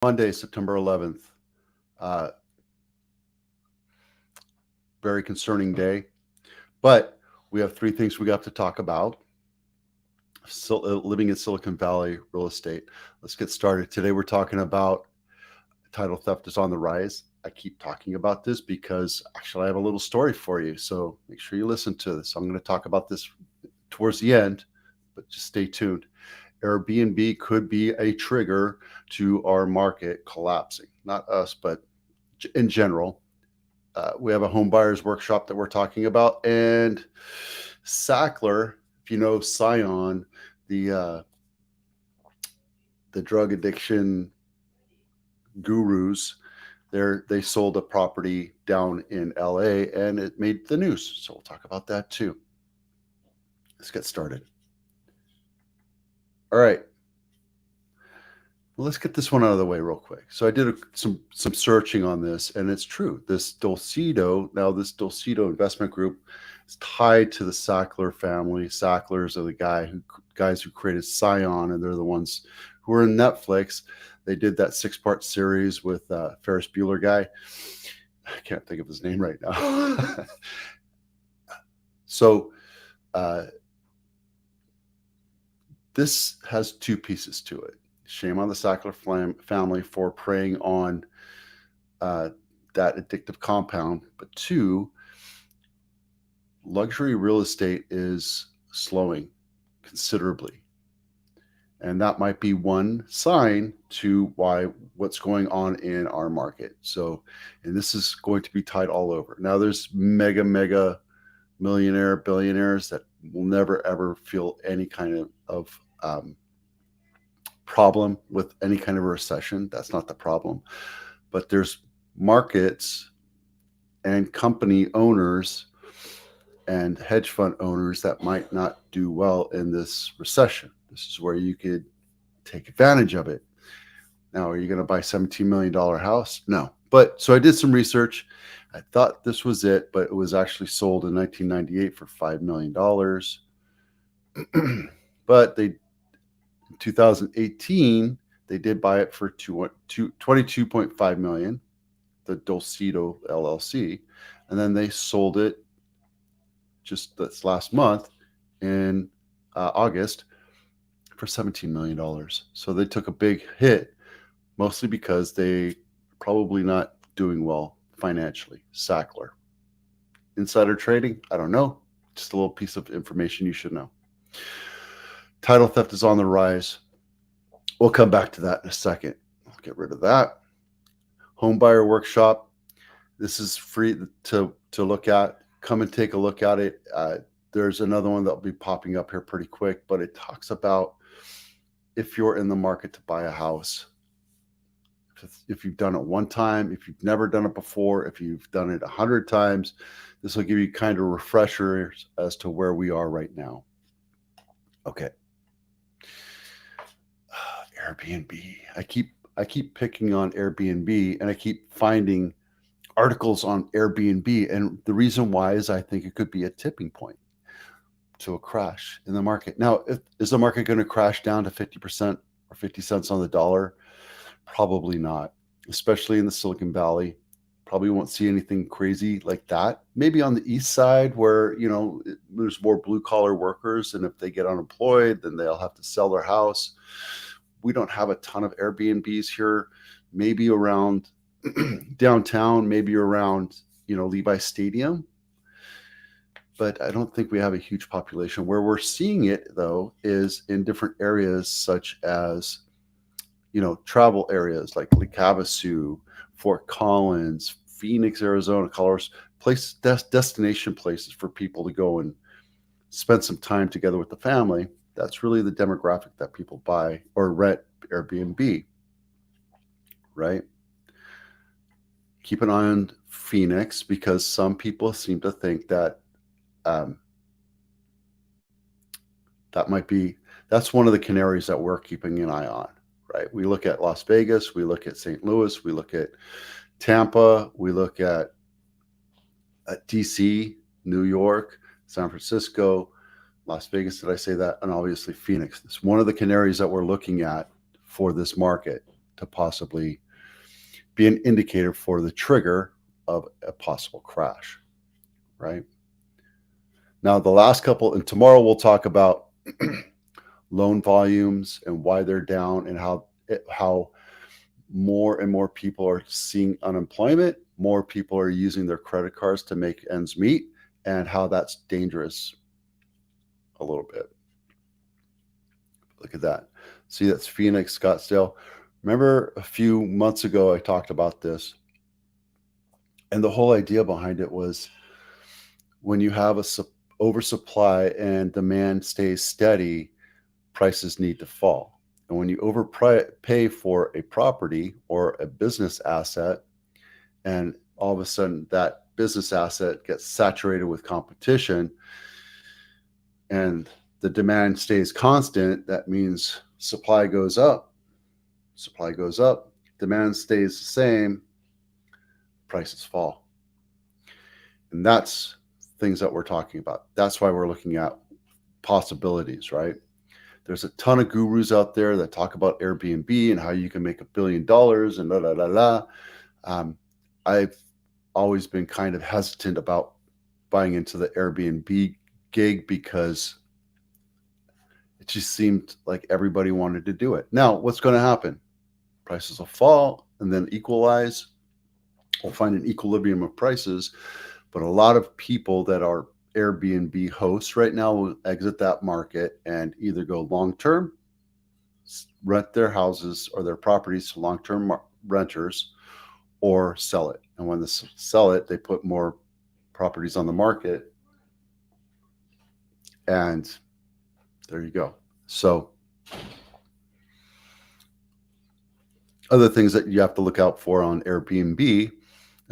Monday, September 11th. Uh, Very concerning day, but we have three things we got to talk about. Living in Silicon Valley real estate. Let's get started. Today we're talking about title theft is on the rise. I keep talking about this because actually I have a little story for you. So make sure you listen to this. I'm going to talk about this towards the end, but just stay tuned. Airbnb could be a trigger to our market collapsing. Not us, but in general. We have a home buyers workshop that we're talking about, and Sackler, if you know Scion, the uh, the drug addiction gurus, they sold a property down in LA, and it made the news. So we'll talk about that too. Let's get started. All right. Well, let's get this one out of the way real quick. So I did some searching on this, and it's true. This Dulcedo investment group is tied to the Sackler family. Sacklers are the guys who created Scion, and they're the ones who are in Netflix. They did that 6-part series with Ferris Bueller guy. I can't think of his name right now. So this has two pieces to it. Shame on the Sackler family for preying on that addictive compound. But two, luxury real estate is slowing considerably. And that might be one sign to what's going on in our market. So, and this is going to be tied all over. Now, there's mega millionaire, billionaires that will never ever feel any kind of problem with any kind of a recession. That's not the problem. But there's markets and company owners and hedge fund owners that might not do well in this recession. This is where you could take advantage of it. Now, are you going to buy a $17 million house? No. But so I did some research. I thought this was it, but it was actually sold in 1998 for $5 million. But in 2018, they did buy it for $22.5 million, the Dulcedo LLC, and then they sold it just this last month in August for $17 million. So they took a big hit, mostly because they probably not doing well financially. Sackler. Insider trading? I don't know. Just a little piece of information you should know. Title theft is on the rise. We'll come back to that in a second. I'll get rid of that. Home buyer workshop. This is free to look at. Come and take a look at it. There's another one that'll be popping up here pretty quick, but it talks about if you're in the market to buy a house, if you've done it one time, if you've never done it before, if you've done it 100 times, this will give you kind of refreshers as to where we are right now. Okay. Airbnb. I keep picking on Airbnb, and I keep finding articles on Airbnb, and the reason why is I think it could be a tipping point to a crash in the market. Now, is the market going to crash down to 50% or 50 cents on the dollar? Probably not, especially in the Silicon Valley. Probably won't see anything crazy like that. Maybe on the east side where, there's more blue collar workers, and if they get unemployed, then they'll have to sell their house. We don't have a ton of Airbnbs here. Maybe around downtown, maybe around, Levi Stadium. But I don't think we have a huge population. Where we're seeing it, though, is in different areas such as, travel areas like Lake Havasu, Fort Collins, Phoenix, Arizona, Colorado, destination places for people to go and spend some time together with the family. That's really the demographic that people buy or rent Airbnb, right? Keep an eye on Phoenix, because some people seem to think that that's one of the canaries that we're keeping an eye on, right? We look at Las Vegas, we look at St. Louis, we look at Tampa, we look at DC, New York, San Francisco, Las Vegas, did I say that? And obviously Phoenix. It's one of the canaries that we're looking at for this market to possibly be an indicator for the trigger of a possible crash, right? Now, the last couple, and tomorrow we'll talk about loan volumes and why they're down and how more and more people are seeing unemployment, more people are using their credit cards to make ends meet, and how that's dangerous a little bit. Look at that. See, that's Phoenix, Scottsdale. Remember a few months ago, I talked about this. And the whole idea behind it was when you have a oversupply and demand stays steady, prices need to fall. And when you overpay for a property or a business asset, and all of a sudden that business asset gets saturated with competition and the demand stays constant, that means supply goes up, demand stays the same, prices fall. And that's things that we're talking about. That's why we're looking at possibilities, right? There's a ton of gurus out there that talk about Airbnb and how you can make $1 billion and la la la la. I've always been kind of hesitant about buying into the Airbnb gig because it just seemed like everybody wanted to do it. Now, what's going to happen? Prices will fall and then equalize. We'll find an equilibrium of prices, but a lot of people that are Airbnb hosts right now will exit that market and either go long-term, rent their houses or their properties to long-term renters, or sell it. And when they sell it, they put more properties on the market, and there you go. So other things that you have to look out for on Airbnb,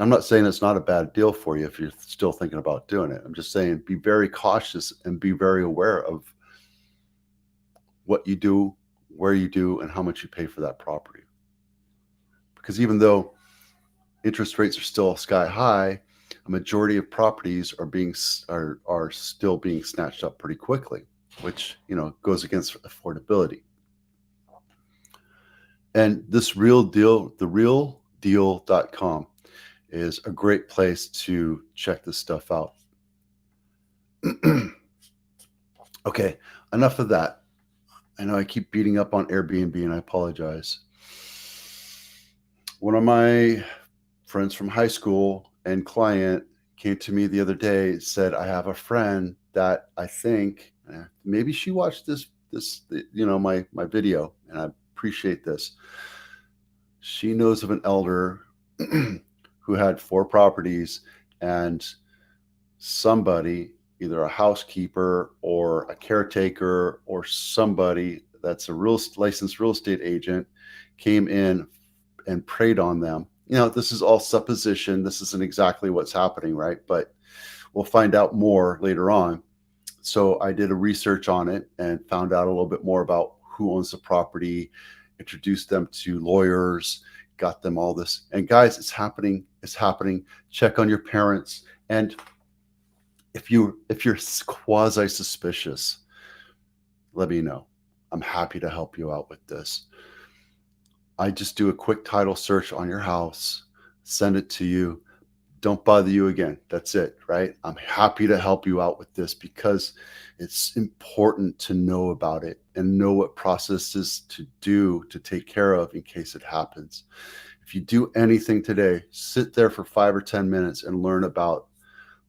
I'm not saying it's not a bad deal for you if you're still thinking about doing it. I'm just saying be very cautious and be very aware of what you do, where you do, and how much you pay for that property. Because even though interest rates are still sky high, a majority of properties are still being snatched up pretty quickly, which goes against affordability. And this real deal, therealdeal.com, is a great place to check this stuff out. Okay, enough of that. I know I keep beating up on Airbnb and I apologize. One of my friends from high school and client came to me the other day, said, I have a friend that I think maybe she watched this my video, and I appreciate this. She knows of an elder who had 4 properties, and somebody, either a housekeeper or a caretaker or somebody that's a licensed real estate agent, came in and preyed on them. This is all supposition. This isn't exactly what's happening, right? But we'll find out more later on. So I did a research on it and found out a little bit more about who owns the property, introduced them to lawyers, got them all this. And guys, it's happening. It's happening. Check on your parents. And if you're quasi suspicious, let me know. I'm happy to help you out with this. I just do a quick title search on your house, send it to you. Don't bother you again. That's it, right? I'm happy to help you out with this because it's important to know about it and know what processes to do to take care of in case it happens. If you do anything today, sit there for 5 or 10 minutes and learn about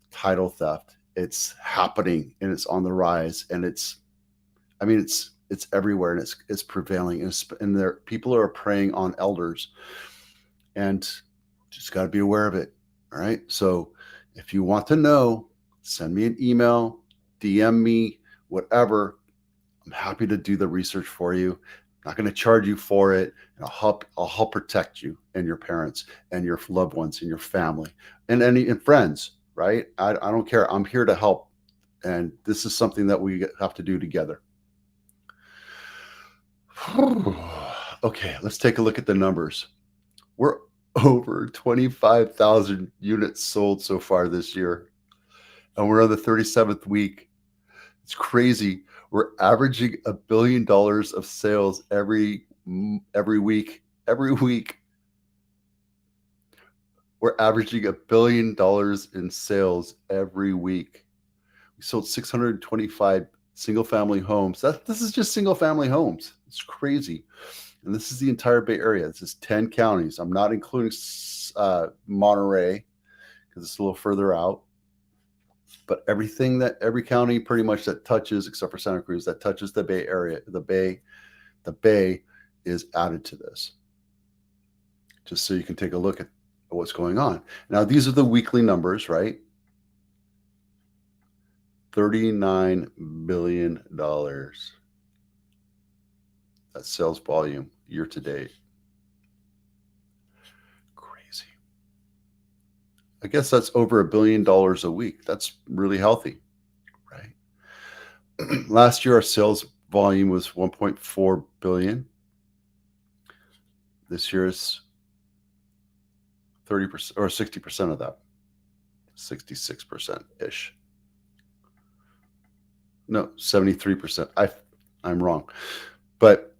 title theft. It's happening and it's on the rise, and it's everywhere, and it's prevailing, and there people are preying on elders, and just got to be aware of it. All right. So if you want to know, send me an email, DM me, whatever. I'm happy to do the research for you. I'm not going to charge you for it. And I'll help protect you and your parents and your loved ones and your family and friends. Right. I don't care. I'm here to help. And this is something that we have to do together. Okay, let's take a look at the numbers. We're over 25,000 units sold so far this year, and we're on the 37th week. It's crazy. We're averaging $1 billion of sales every week, Every week, we're averaging $1 billion in sales every week. We sold 625 single family homes. This is just single family homes. It's crazy. And this is the entire Bay Area. This is 10 counties. I'm not including Monterey because it's a little further out. But every county pretty much that touches, except for Santa Cruz, that touches the Bay Area, the Bay is added to this. Just so you can take a look at what's going on. Now, these are the weekly numbers, right? $39 billion. That's sales volume year to date. Crazy. I guess that's over $1 billion a week. That's really healthy, right? Last year, our sales volume was 1.4 billion. This year is 30% or 60% of that, 66% ish. No, 73%. I'm wrong, but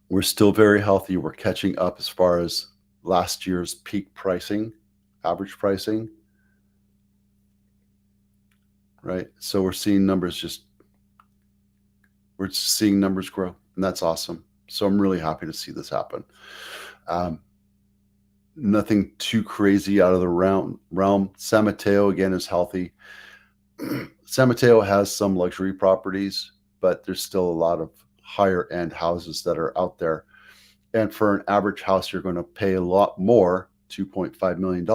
we're still very healthy. We're catching up as far as last year's peak pricing, average pricing, right? So we're seeing numbers grow, and that's awesome. So I'm really happy to see this happen. Nothing too crazy out of the realm. San Mateo, again, is healthy. San Mateo has some luxury properties, but there's still a lot of higher end houses that are out there. And for an average house, you're going to pay a lot more, $2.5 million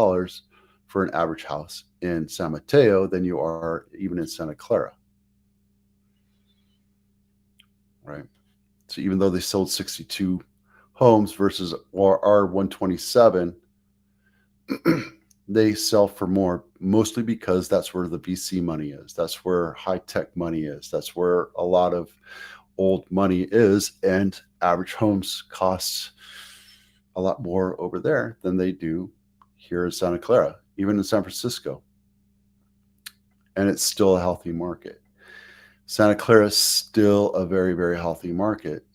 for an average house in San Mateo than you are even in Santa Clara. Right. So even though they sold 62 homes versus our 127, they sell for more, mostly because that's where the VC money is. That's where high tech money is. That's where a lot of old money is. And average homes cost a lot more over there than they do here in Santa Clara, even in San Francisco. And it's still a healthy market. Santa Clara is still a very, very healthy market,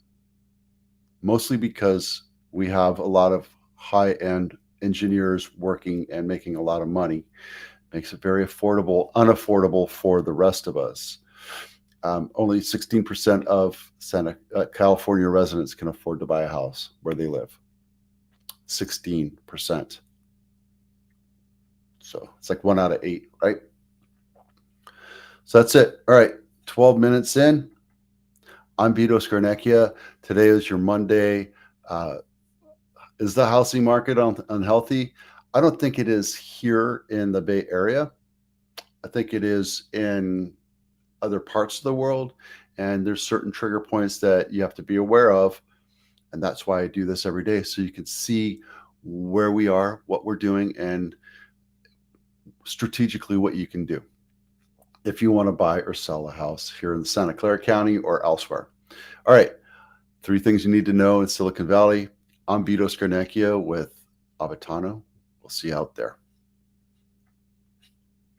mostly because we have a lot of high-end engineers working and making a lot of money. Makes it very unaffordable for the rest of us. Only 16% of California residents can afford to buy a house where they live. 16%. So it's like 1 out of 8, right? So that's it. All right, 12 minutes in. I'm Vito Scarnecchia. Today is your Monday. Is the housing market unhealthy? I don't think it is here in the Bay Area. I think it is in other parts of the world. And there's certain trigger points that you have to be aware of. And that's why I do this every day. So you can see where we are, what we're doing, and strategically what you can do if you want to buy or sell a house here in Santa Clara County or elsewhere. All right. 3 things you need to know in Silicon Valley. I'm Vito Scarnecchia with Avatano. We'll see you out there.